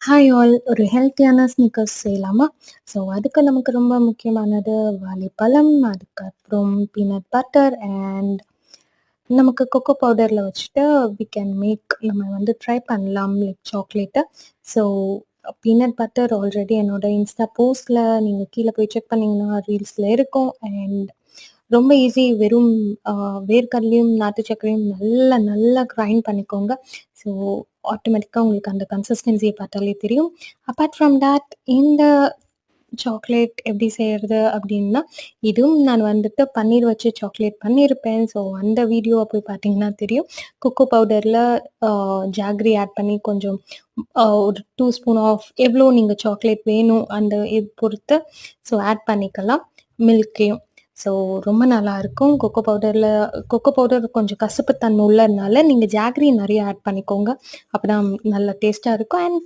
Hi all! ஒரு ஹெல்த்தியான Snickers செய்யலாமா? ஸோ, அதுக்கு நமக்கு ரொம்ப முக்கியமானது வாழைப்பழம், அதுக்கப்புறம் பீனட் பட்டர் அண்ட் நமக்கு கொக்கோ பவுடர்ல வச்சுட்டு வி கேன் மேக் நம்ம வந்து ட்ரை பண்ணலாம் லைக் சாக்லேட்ட. ஸோ, பீனட் பட்டர் ஆல்ரெடி என்னோட இன்ஸ்டா போஸ்ட்ல நீங்க கீழ போய் செக் பண்ணீங்கன்னா ரீல்ஸ்ல இருக்கும். அண்ட் ரொம்ப ஈஸி. வெறும் அ வேர்க்கடலையும், நாட்டு சர்க்கரையும் நல்லா நல்லா கிரைண்ட் பண்ணிக்கோங்க. ஸோ, ஆட்டோமேட்டிக்கா உங்களுக்கு அந்த கன்சிஸ்டன்சிய பார்த்தாலே தெரியும். அப்பார்ட் ஃப்ரம் தட் இந்த சாக்லேட் எப்படி செய்றது அப்படின்னா, இதுவும் நான் வந்துட்டு பன்னீர் வச்சு சாக்லேட் பண்ணியிருப்பேன். ஸோ, அந்த வீடியோவ போய் பார்த்தீங்கன்னா தெரியும். கொக்கோ பவுடர்ல அ ஜாகரி ஆட் பண்ணி கொஞ்சம் ஒரு 2 ஸ்பூன் ஆஃப் எவ்வளோ நீங்க சாக்லேட் வேணும் அந்த இது பொறுத்து ஸோ ஆட் பண்ணிக்கலாம். மில்க்கையும். ஸோ ரொம்ப நல்லாயிருக்கும். கொக்கோ பவுடர் கொஞ்சம் கசப்பு தன்மை உள்ளதுனால, நீங்க ஜாகரி நெறைய ஆட் பண்ணிக்கோங்க. அப்பதான் நல்ல டேஸ்ட்டா இருக்கும். அண்ட்